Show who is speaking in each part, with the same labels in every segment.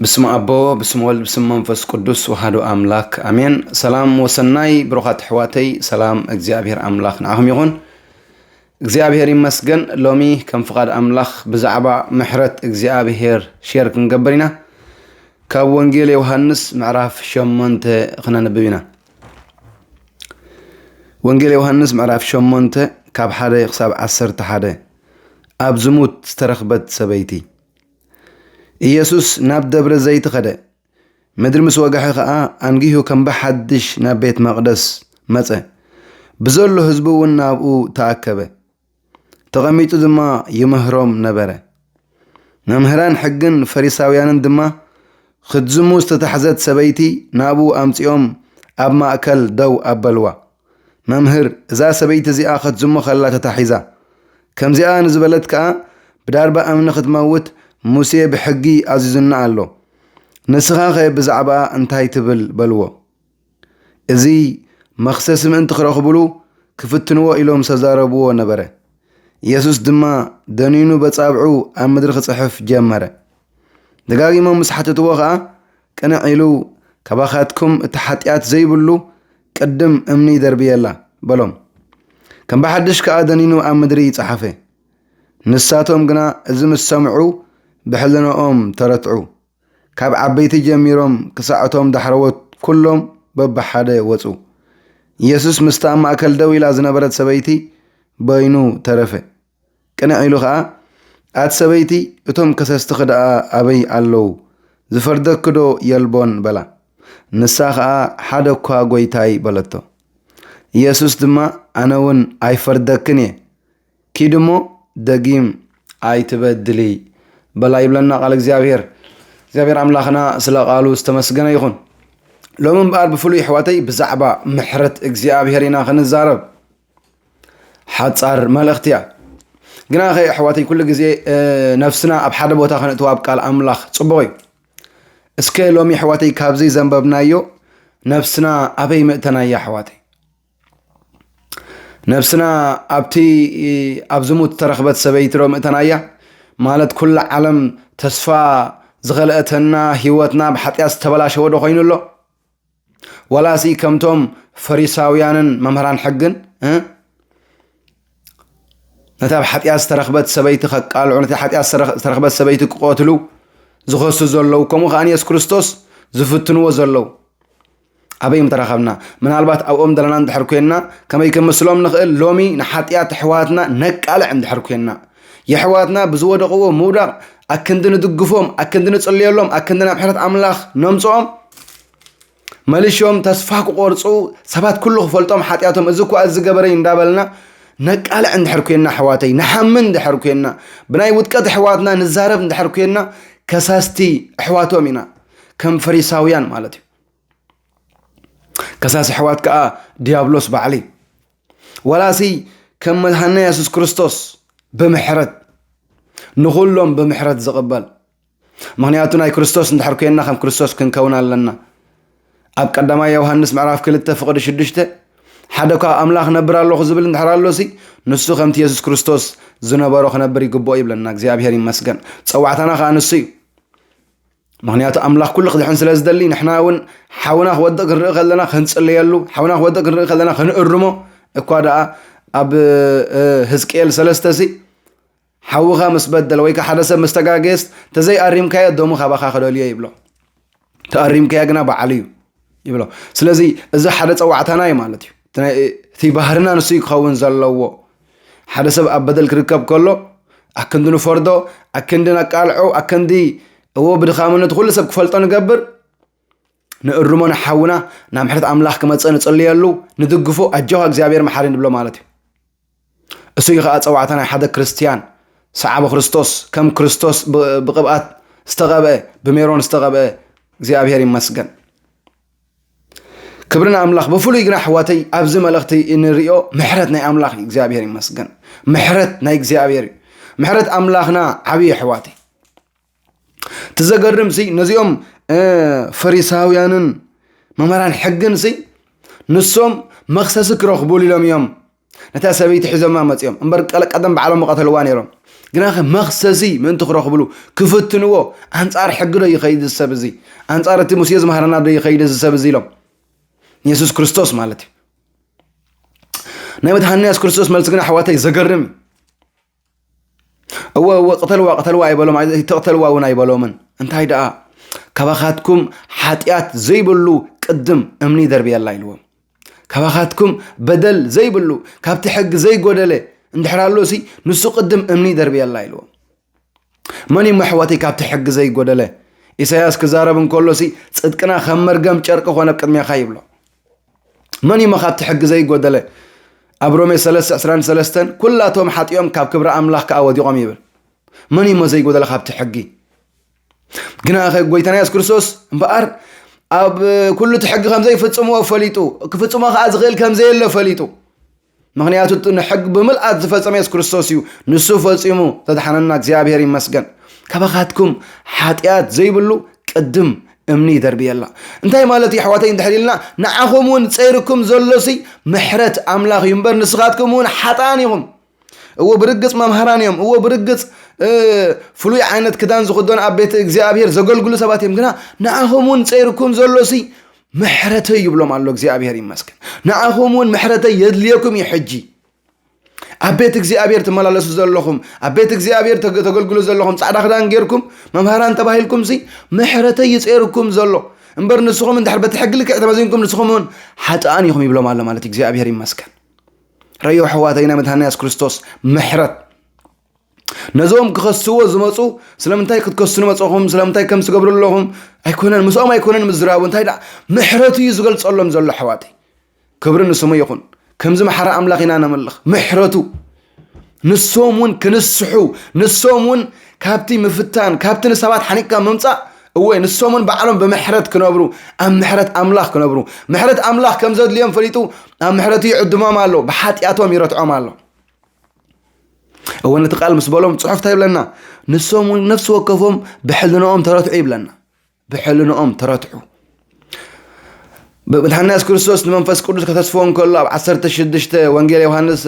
Speaker 1: بسم أبو بسم والد بسم منفس قدوس وحدو أملاك أمين سلام وسناي بروخات حواتي سلام اجزابير أملاك نعهم يغون اجزابير يمسجن لومي كم فقاد أملاك بزعبا محرت اجزابير شيرك نقبرنا كوانجيل يوهنس معرف شمونت خنا نبينا وانجيل يوهنس معرف شمونت كاب حدا يقصاب عسر تحدا أبزموت استرخبت سبيتي ኢየሱስ ናብ ደብረ ዘይት ኸደ ምድሪ ምስ ወጋሐ ኸኣ አንጊሁ ከም በሓድሽ ናብ ቤት መቕደስ መፀ ብዘሎ ህዝቡ እውን ናብኡ ተኣከበ ተቐሚጡ ድማ ይምህሮም ነበረ መምህራን ሕግን ፈሪሳውያንን ድማ ክድዝሙ ዝተታሕዘት ሰበይቲ ናብኡ ኣምፂኦም ኣብ ማእከል ደው ኣበልዋ መምህር እዛ ሰበይቲ እዚኣ ክትዝሞ ኸላ ተታሒዛ ከምዚኣ ንዝበለት ከዓ ብዳርባ እምኒ ክትመውት ሙሴ ብሕጊ ኣዚዙና ኣሎ ንስኻኸ ብዛዕባ እንታይ ትብል በልዎ እዚ መኽሰስ ምእንቲ ክረኽብሉ ክፍትንዎ ኢሎም ዝተዛረብዎ ነበረ ኢየሱስ ድማ ደኒኑ በጻብዑ ኣብ ምድሪ ክጽሕፍ ጀመረ ደጋጊሞም ምስ ሓተትዎ ከዓ ቅንዕ ኢሉ ካባኻትኩም እቲ ሓጢኣት ዘይብሉ ቅድም እምኒ ደርብየላ በሎም ከም ብሓድሽ ከዓ ደኒኑ ኣብ ምድሪ ይጸሓፈ ንሳቶም ግና እዚ ምስ ሰምዑ بحلناهم ترتعو كاب عبيتي جميرهم كساعتهم دحروت كلهم ببحاده وصو يسوس مستعم أكل دوي لازنا برد سبيتي بينو ترفه كان عيلو خا عاد سبيتي اتهم كساستخد أبي اللو زفردك كدو يلبون بلا نساخا حدا كوا قويتاي بلتو يسوس دما أناون أي فردكني كيدمو دقيم أي تبدلي بلا يبلنا قال እግዚአብሔር አምላኽና ስለ ቃሉ ዝተመስገነ ይኹን ሎምን በዓል ብፍሉይ ሕዋተይ ብዛዕባ ምሕረት እግዚአብሔር ኢና ክንዛረብ ሓፃር መልእኽቲ እያ ግና ኸ ሕዋተይ ኩሉ ግዜ ነፍስና ኣብ ሓደ ቦታ ክንእትዋ ኣብ ቃል ኣምላኽ ፅቡቕ እዩ እስከ ሎሚ ሕዋተይ ካብዚ ዘንበብናዮ ነፍስና ኣበይ ምእተና እያ ሕዋተይ ነፍስና ኣብቲ ኣብ ዝሙት ተረኽበት ሰበይቲ ሮ ምእተና እያ ማለት ኩل ዓለም ተስፋ ዝኸለአተና ህይወትና ብሓጢያት ዝተበላሸወ ዶ ኮይኑሎ ወላሲ ከምቶም ፈሪሳውያንን መምህራን ሕግን ነታ ብሓጢያት ዝተረኽበት ሰበይቲ ከቃልዑ ነታ ሓጢያት ዝተረኽበት ሰበይቲ ክቆትሉ ዝኸሱ ዘለዉ ከምኡ ከዓ ኢየሱስ ክርስቶስ ዝፍትንዎ ዘለዉ ኣበይ ምተረኸብና ምናልባት ኣብኦም ደለና እንድሕር ኮይንና ከመይ ክምስሎም ንኽእል ሎሚ ንሓጢያት ኣሕዋትና ነቃልዕ እንድሕር ኮይንና يحواتنا بزود قوة مودا أكندنا دقفهم أكندنا تصليلهم أكندنا بحرة أملاخ نمصهم مالشهم تسفاق قرصو سبات كله فلتهم حتياتهم أزكو أزقبرين دابلنا نقال عند حركينا حواتي نحمن د حركينا بناي ودكات حواتنا نزارب د حركينا كساستي حواتهم هنا كم فريساويان مالتي كساس حوات كا ديابلوس بعلي ولا سي كم مدحنا يسوع كريستوس بمحرت نقولهم بمحرت زقبال مغنياتنا اي كريستوس ندحر كينا خم كريستوس كنكونا لنا اب قدما يوحنس معراف كلته فقد شدشته حدكا املاح نبر الله زبل ندحر الله سي نسو خمت يسوع كريستوس زنبرو خنبر يقبو يبلنا እግዚአብሔር ይመስገን ጸዋዕታና ካንሱ مغنيات املاح كل خدحن سلازدلي نحنا ون حاونا ودق نرئ خلنا خنصليالو حاونا ودق نرئ خلنا خنقرمو اكوادا أب هزكيل سلستسي حوها مسبدل ويك حدث مستقاقست تزي أريم كايا دومو خباخا خدوليا يبلو تأريم كايا قنا بعليو يبلو سلازي إذا حدث أو عتناي مالتي تي بحرنا نسيق خوون زلو حدث أبدل كركب كله أكندنو فردو أكندنا قالعو أكندي هو بدخامن ندخل سب كفلطان نقبر نقرمون حونا نعم حرت أملاح كما تصليالو ندقفو أجوها እግዚአብሔር محارين بلو مالتي اسوي خاص اوعتنا حدا كريستيان صعب كريستوس كم كريستوس بقبات استغبى بميرون استغبى እግዚአብሔር ይመስገን كبرنا املاح بفلو يغنا حواتي ابز ملختي انريو محرت ناي املاح እግዚአብሔር ይመስገን محرت ناي እግዚአብሔር محرت املاحنا عبي حواتي تزغرم سي نزيوم فريساويانن ممران حقن سي نسوم مخسس كرخبولي لهم يوم نتا سبيت حزما مصيوم امبر قدم بعلم قتلوا نيرهم ግናኸ መኽሰሲ ምን ትኽረኽብሉ ክፍትንዎ አንጻር ሕግዶ ይኸይድ ሰብዚ አንጻር እቲ ሙሴ ዝመሃረና ዶ ይኸይድ ሰብዚ ኢሎም ኢየሱስ ክርስቶስ ማለት ናይ መድኃኒያስ ክርስቶስ መልስ ግን ኣሕዋተይ ዘገርም እወ ቀተልዋ አይበሎም ተቀተልዋ እውን አይበሎምን እንታይ ደኣ ከባኻትኩም ኃጢአት ዘይብሉ ቅድም እምኒ ደርብየላ ኢልዎም ከባኻትኩም በደል ዘይብሉ ካብቲ ሕግ ዘይጎደለ እንድሕራሎ ሲ ንሱ ቅድም እምኒ ደርብየላ ኢልዎም መን ይመሕዋተይ ካብቲ ሕግ ዘይጎደለ ኢሳያስ ክዛረብ እንከሎ ሲ ጽድቅና ከም መርገም ጨርቅ ኾነ ቅድሚያኻ ይብሎ መን ይመኻብቲ ሕግ ዘይጎደለ አብሮሜ 3:23 ኩላቶም ሓጢኦም ካብ ክብረ አምላኽ ከአወዲቆም ይብል መን ይመ ዘይጎደለ ካብቲ ሕጊ ግና ጎይታና ኢየሱስ ክርስቶስ እምበኣር ኣብ ኩሉ ሕግ ከም ዘይፍጽሞ ፈሊጡ ክፍጽሞ ከዓ ዝኽእል ከም ዘየለ ፈሊጡ ምክንያቱ ሕግ ብምልአት ዝፈጸመ ኢየሱስ ክርስቶስ እዩ ንሱ ፈጺሙ ተድሓነና እግዚአብሔር ይመስገን ከባኻትኩም ኃጢአት ዘይብሉ ቅድም እምኒ ደርብየላ እንታይ ማለት ይሕዋተይ እንድሕሪልና ንዓኹምን ጸይርኩም ዘሎሲ ምሕረት አምላኽ ይምበር ንስኻትኩምን ሓጣን ይኹም እወ ብርግጽ መምሃራን እዮም እወ ብርግጽ ፍሉይ ዓይነት ክዳን ዝኽደኑ ኣብ ቤተ እግዚአብሔር ዘገልግሉ ሰባት እዮም ግና ንዓኹምን ጸይርኩም ዘሎሲ ምሕረት ይብሎም ኣሎ እግዚአብሔር ይመስገን ንዓኹምን ምሕረት የድልየኩም ይሕጂ ኣብ ቤተ እግዚአብሔር ተመላለሱ ዘለኹም ኣብ ቤተ እግዚአብሔር ተገልግሉ ዘለኹም ጻዕዳ ክዳን ጌርኩም መምሃራን ተባሂልኩም ሲ ምሕረት ይጸይርኩም ዘሎ እምበር ንስኹም እንድሕር በትሕግልክ ተመዚንኩም ንስኹም ሓጣን ይኹም ይብሎም ኣሎ ማለት እግዚአብሔር ይመስገን ረዮ ሕዋተይና መድኃኒያ ኢየሱስ ክርስቶስ ምሕረት ነዞም ክኸስዎ ዝመጹ ስለምንታይ ክትከስኑ መጽኹም ስለምንታይ ከም ዝገብሩለኹም ኣይኮነን ምስኦም ኣይኮነን ምዝራቡ እንታይ ዳ ምሕረቱ ዝገልጸሎም ዘሎ ሕዋተይ ክብሪ ንስሙ ይኹን ከምዚ መሐራ አምላኽ ኢና ነመልኽ ምሕረቱ ንሶምን ክንስሑ ንሶምን ካብቲ ምፍታን ካብቲ ንሰባት ሓኒካ መምጻእ ወይ ንሶምን በዓሎም በምሕረት ክነብሩ ኣብ ምሕረት አምላኽ ክነብሩ ምሕረት አምላኽ ከም ዘድልዮም ፈሊጡ ኣብ ምሕረቱ ይዕድሞም ኣሎ ብሓጢአቶም ይረትዖም ኣሎ እወን ተቃል ምስ በሎም ጽሑፍ ታይብለና ንሶምን ነፍስ ወከፎም ብሕልኖኦም ተረትዑ ይብለና ብሕልኖኦም ተረትዑ መድኃኒያ ኢየሱስ ክርስቶስ መንፈስ ቅዱስ ከተስፎን ከሎ ኣብ 16 ወንጌል ዮሐንስ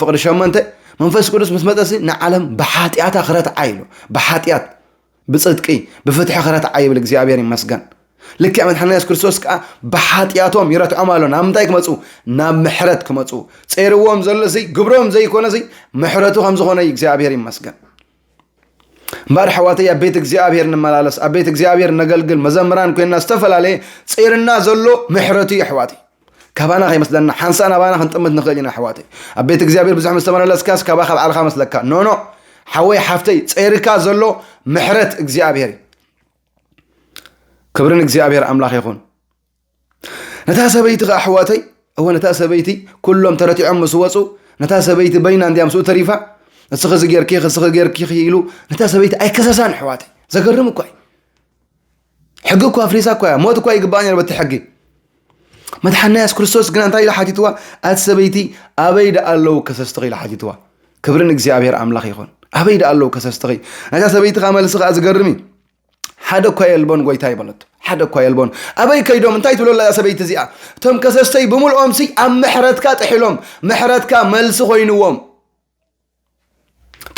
Speaker 1: ፍቅዲ 8 መንፈስ ቅዱስ ምስ መጠሲ ንዓለም በሓጢአታ ክረትዓ ኢሉ በሓጢአት ብጽድቂ ብፍትሒ ክረትዓ ይብል እግዚአብሔር ይመስገን ልክ መድኃኒያ ኢየሱስ ክርስቶስ ከዓ በሓጢአቶም ይረትዖም ኣሎ ናብ ምንታይ ክመጹ ናብ ምሕረት ክመጹ ጸይርዎም ዘለሲ ግብሮም ዘይኮነሲ ምሕረቱ ከም ዝኾነ እግዚአብሔር ይመስገን እምበር ሕዋተይ ኣብ ቤተ እግዚአብሔር ንመላለስ ኣብ ቤተ እግዚአብሔር ነገልግል መዘምራን ኮይና ዝተፈላለየ ጸይርና ዘሎ ምሕረቱ ይሕዋተይ ካባና ከይመስለና ሓንሳና ባና ክንጥምት ንኽእል ኢና ሕዋተይ ኣብ ቤተ እግዚአብሔር ብዙሕ ምስተመላለስካስ ካባ ካብ ዓልኻ መስለካ ኖ ሓወይ ሓፍተይ ጸይርካ ዘሎ ምሕረት እግዚአብሔር ክብርን እግዚአብሔር አምላኽ ይኹን ነታ ሰበይቲ ሕዋተይ እወ ነታ ሰበይቲ ኩሎም ተረቲዖም ምስ ወጹ ነታ ሰበይቲ በይና እንዲያም ስኡ ተሪፋ እስኺ ጌርኪ ኢሉ ነታ ሰበይቲ ኣይከሰሳን ሕዋተይ ዘገርም እኳ ሕጊ እኳ ኣፍሪሳ እኳ ሞት እኳ ይግባእ ነይሩ በቲ ሕጊ መድኃኒያ ኢየሱስ ክርስቶስ ግን እንታይ ኢሉ ሓቲትዋ ኣቲ ሰበይቲ ኣበይ ዳ ኣለዉ ከሰስትኺ ኢሉ ሓቲትዋ ክብርን እግዚአብሔር አምላኽ ይኹን ኣበይ ዳ ኣለዉ ከሰስትኺ ነታ ሰበይቲ ካ መልሲ ካ ዝገርም ሓደ እኳ የልቦን ጎይታ ይበለቱ ሓደ እኳ የልቦን ኣበይ ከይዶም እንታይ ትብሎላ ሰበይቲ እዚኣ እቶም ከሰስተይ ብምልኦም ሲ ኣብ ምሕረትካ ጥሒሎም ምሕረትካ መልሲ ኮይንዎም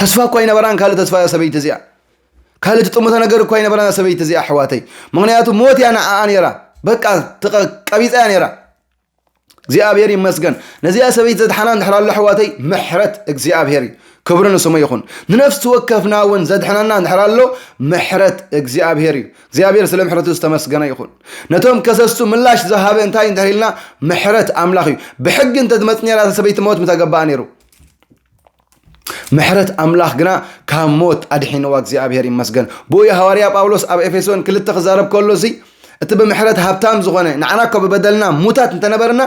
Speaker 1: ተስፋ እኳ ይነበራን ካልእ ተስፋ ሰበይቲ እዚኣ ካልእ ትጥምቶ ነገር እኳ ይነበራን ሰበይቲ እዚኣ ሕዋተይ ምክንያቱ ሞት ያ ንዓኣ ነይራ በቃ ቀቢፃ ያ ነይራ እግዚአብሔር ይመስገን ነዚያ ሰበይቲ ዘድሓና እንድሕራሎ ሕዋተይ ምሕረት እግዚአብሔር ክብሪ ንስሙ ይኹን ንነፍስ ወከፍና እውን ዘድሕናና እንድሕራሎ ምሕረት እግዚአብሔር ስለ ምሕረቱ ዝተመስገነ ይኹን ነቶም ከሰስቱ ምላሽ ዝሃበ እንታይ እንተሂልና ምሕረት አምላኽ እዩ ብሕጊ እንተትመጽ ነይራ ሰበይቲ ሞት ምተገባእ ነይሩ ምሕረት አምላኽ ግና ካብ ሞት ኣድሒንዋ እግዚአብሔር ይመስገን ብኡ ሐዋርያ ጳውሎስ ኣብ ኤፌሶን 2 ክዛረብ ከሎሲ እቲ ብምሕረት ሃብታም ዝኾነ ንዓና እኮ ብበደልና ሙታት እንተነበርና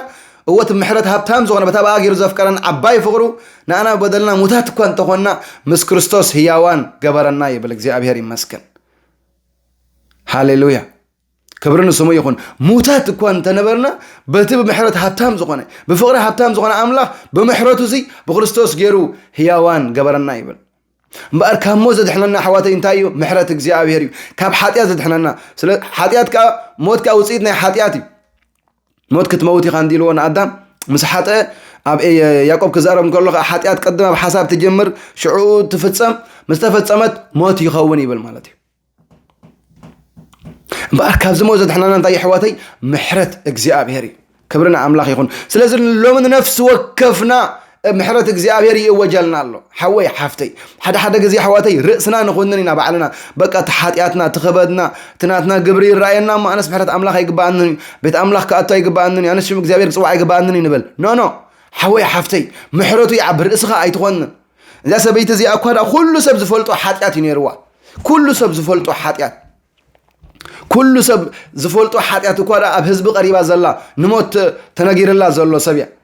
Speaker 1: እወት ምሕረት ሃብታም ዝኾነ በታ ባጊሩ ዘፍቀረን ዓባይ ፍቅሩ ንዓና በደልና ሙታት እኳ እንተኾንና ምስ ክርስቶስ ህያዋን ገበረና ይብል እግዚአብሔር ይመስገን ሃሌሉያ ክብሪ ንስሙ ይኹን ሙታት እኳ እንተነበርና በቲ ብምሕረት ሃብታም ዝኾነ ብፍቅሪ ሃብታም ዝኾነ አምላኽ ብምሕረቱ ሲ ብክርስቶስ ገይሩ ህያዋን ገበረና ይብል እምበኣር ካብ ሞት ዘድሕነና ሕዋተይ እንታይ እዩ ምሕረት እግዚአብሔር እዩ ካብ ሓጢአት ዘድሕነና ስለ ሓጢአት ከዓ ሞት ከዓ ውፅኢት ናይ ሓጢአት እዩ ሞት ክትመውት ኢኻ እንዲልዎ ንኣዳም ምስ ሓጠ أب يعقوب كزارم قال له حتى أتقدم بحساب تجمر شعور تفتصم مستفتصمت موت يخوني بالمالتي بأركاب زموزة حنا نطيح حواتي محرت إجزاء بهري كبرنا أملاخ يكون سلازل لو من نفس وكفنا محرت إجزاء بهري وجلنا له حوي حفتي حدا جزي حواتي رأسنا نخوننا بعلنا بقى تحاتياتنا تخبدنا تناتنا قبري رأينا ما أنا محرت أملاخ يقبأنني بيت أملاخ كأتو يقبأنني أنا شو إجزاء بهري سواء يقبأنني نبل نو حوي حفتي محرته يعبر إسخاء أيتخون إذا سبيت زي أكواد كل سب زفلتو حاتيات ينيروا كل سب زفلتو حاتيات كل سب زفلتو حاتيات كودا أب حزب قريبا زلا نموت تناغير الله زلو سبيا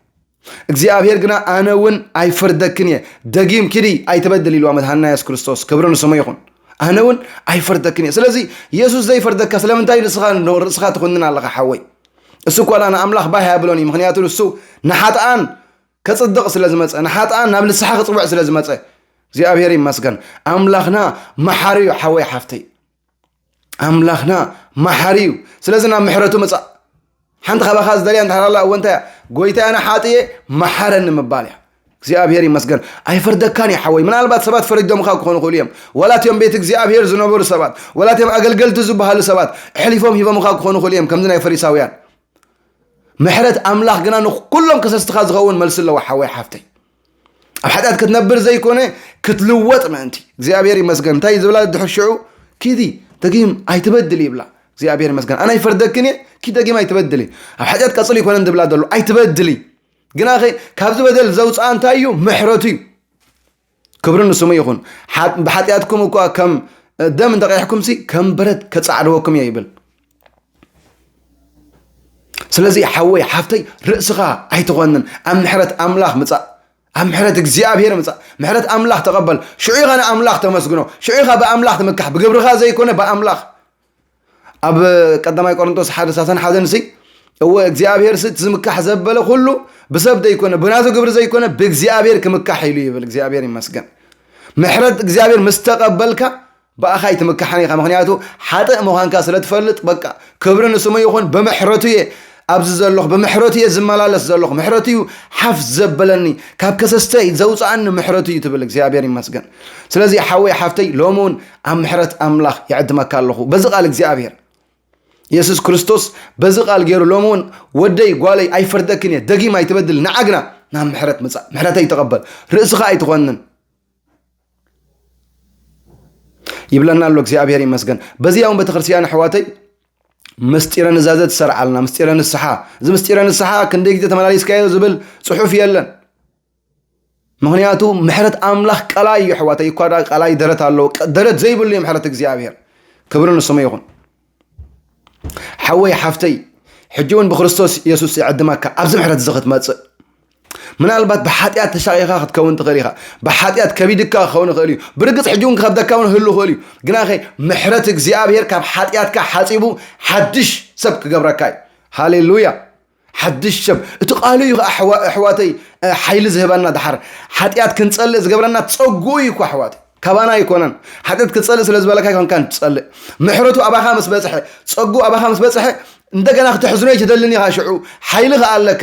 Speaker 1: እግዚአብሔር ግና አነውን አይፈርደክኝ ደጊም ክዲ አይተበደል ይሉ አመት ሐና ኢየሱስ ክርስቶስ ክብሩን ስሙ ይሁን አነውን አይፈርደክኝ ስለዚህ ኢየሱስ ዘይፈርደካ ስለምንታይ ርስኻ ትኹንና አለኻ ሐወይ እሱ ቆላና አምላኽ ባህ ያብሎኒ ምክንያቱ እሱ ንሓጣን ከጽድቅ ስለዝመጸ ንሓጣን ናብ ንስሓ ክጽውዕ ስለዝመጸ እግዚአብሔር ይመስገን አምላኽና መሐሪው ሐወይ ሓፍተይ አምላኽና መሐሪው ስለዚህ ናብ ምሕረቱ መጻ حنت خباخاز دليل أنت الله وأنت قويت أنا حاطية محرن مبالي እግዚአብሔር ይመስገን አይፈርደካን ያሐወይ ምናልባት ሰባት ፈርደም ካኮን ሆሊም ወላትም ቤት እግዚአብሔር ዝነበሩ ሰባት ወላትም አገልገልቱ ዝባሃሉ ሰባት ሕሊፎም ሂቦም ካኮን ሆሊም ከምዝና ፈሪሳውያን ምሕረት አምላኽ ግና ኩሎም ከሰስተኻ ዝኸውን መልስለው ሐወይ ሓፍተይ ኣብ ሓጢአት ክትነብር ዘይኮነ ክትልወጥ ማንቲ እግዚአብሔር ይመስገን ታይ ዝብላ ድሕሽዑ ኪዲ ተጊም አይተበድል ይብላ እግዚአብሔር ይመስገን አና ይፈርደክኒ ኪ ተጊም አይተበድል ኣብ ሓጢአት ቀጽል ይኮነ እንድብላ ደሉ አይተበድል ግና ኸ ካብዝ በደል ዘውፃ እንታዩ ምሕረቱ ክብርን ስሙ ይኹን በሓጢአትኩም እኮ ከም ደም እንደቀይሕኩም ሲ ከም በረት ከጻዕድወኩም ይብል ስለዚህ ሐወይ ሓፍተይ ርእስኻ አይተኾንን ኣብ ምሕረት አምላኽ ምጻ ኣብ ምሕረት እግዚአብሔር ምጻ ምሕረት አምላኽ ተቀበል ሽዑኻ ንአምላኽ ተመስግኖ ሽዑኻ በአምላኽ ተመካሕ ብግብርኻ ዘይኮነ በአምላኽ ኣብ ቀዳማይ ቆሮንቶስ 1:1 ሲ هو እግዚአብሔር ዝምካሕ ዘበለ ሁሉ በሰብ ደይኮነ በናቱ ግብር ዘይኮነ በእግዚአብሔር ከመካሕ ይሉ ይብል እግዚአብሔር ይመስገን ምሕረት እግዚአብሔር መስተቀበልካ በአኻይ ተመካሐኒ ምክንያቱ ሓጠ መዃንካ ስለትፈልጥ በቃ ክብርን ስሙ ይኹን በምሕረቱ ኣብዚ ዘለኹ በምሕረቱ ዝመላለስ ዘለኹ ምሕረቱ ሓፍ ዘበለኒ ካብ ከሰስተይ ዘውፃን ምሕረቱ ትብል እግዚአብሔር ይመስገን ስለዚህ ሓወይ ሓፍተይ ሎሞን ኣብ ምሕረት አምላኽ ይዕድመካ ኣለኹ በዚ ቃል እግዚአብሔር ኢየሱስ ክርስቶስ በዚ ቃል ገይሩ ሎሞን ወደይ ጓለይ አይፈርደክኒ ደጊም አይተበድል ንዓግና ናብ ምሕረት መጻ ምሕረት አይተቀበል ርእስኻ አይተኾንን ይብለና ኣሎ እግዚአብሔር ይመስገን በዚያውን ቤተክርስቲያን ሕዋተይ ምስጢረ ንዛዘት ሰርዓልና ምስጢረ ንስሓ እዚ ምስጢረ ንስሓ ክንደይ ግዜ ተመላሊስካዮ ዝብል ጽሑፍ የለን ምክንያቱ ምሕረት አምላኽ ቀላይ ሕዋተይ እኳ ቀላይ ደረት ኣሎ ደረት ዘይብሉ ምሕረት እግዚአብሔር ክብርን ስሙ ይኹን حوي حفتي حجون بخريستوس يسوع يعدمك أبز محرت زخت ماتس من البات بحاتيات تشايخا تكون تغريخا بحاتيات كبيدك خون خلي برقص حجون خبدك كون هلو خلي جناخي محرتك زيابير كاب حاتيات كحاسيبو حدش سبك قبركاي هاليلويا حدش شب تقالي أحواتي حيل زهبنا دحر حاتيات كنتصلي زقبرنا تصقوي كحواتي كبانا يكونن حدد كتصلي سلازبالك يكون كان تصلي محرته أبا خامس بصحة تصقو أبا خامس بصحة እንደገና ክትሕዝኖ ይተደልኒ ኻሽዑ ኃይልህ ኣለካ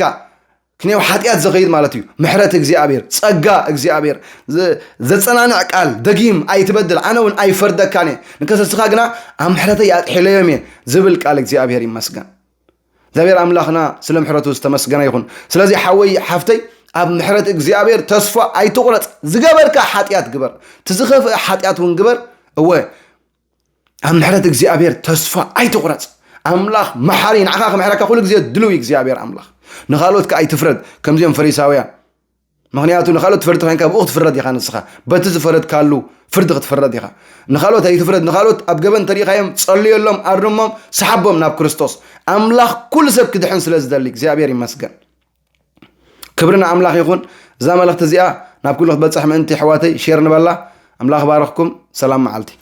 Speaker 1: ክንው ሓጢአት ዘኸይድ ማለት እዩ ምሕረት እግዚአብሔር ጸጋ እግዚአብሔር ዘጸናንዕ ቃል ደጊም አይትበድል አነውን አይፈርደካኔ ንከሰስኻ ግና ኣብ ምሕረተይ ኣጥሕለዮም ዝብል ቃል እግዚአብሔር ይመስገን እግዚአብሔር አምላኽና ስለ ምሕረቱ ዝተመስገነ ይኹን ስለዚህ ሓወይ ሓፍተይ ኣብ ምሕረት እግዚአብሔር ተስፋ አይትቁረጽ ዝገበርካ ሓጢአት ግበር ትዝኸፍ ሓጢአት ውን ግበር እወ ኣብ ምሕረት እግዚአብሔር ተስፋ አይትቁረጽ አምላኽ መሐሪ ንዓኻ ከመሕረካ ኩሉ ግዜ ድልው እግዚአብሔር አምላኽ ንኻሎት ከአይ ትፍረድ ከምዚኦም ፈሪሳውያን ምክንያቱ ንኻሎት ትፈርድ ኮይንካ ብኡኽ ትፍረድ ኢኻ ንስኻ በቲ ዝፈረድ ካሉ ፍርዲ ክትፍረድ ኢኻ ንኻሎት አይ ትፍረድ ንኻሎት ኣብ ገበን ተሪኻዮም ጸልየሎም ኣርሞም ሰሓቦም ናብ ክርስቶስ አምላኽ ኩሉ ሰብ ክድሕን ስለ ዝደሊ እግዚአብሔር ይመስገን ክብርና አምላኽ ይኹን እዛ መልእኽቲ እዚኣ ናብ ኩሉ ክትበፅሕ ምእንቲ ኣሕዋተይ ሼር ንበላ አምላኽ ባረኽኩም ሰላም መዓልቲ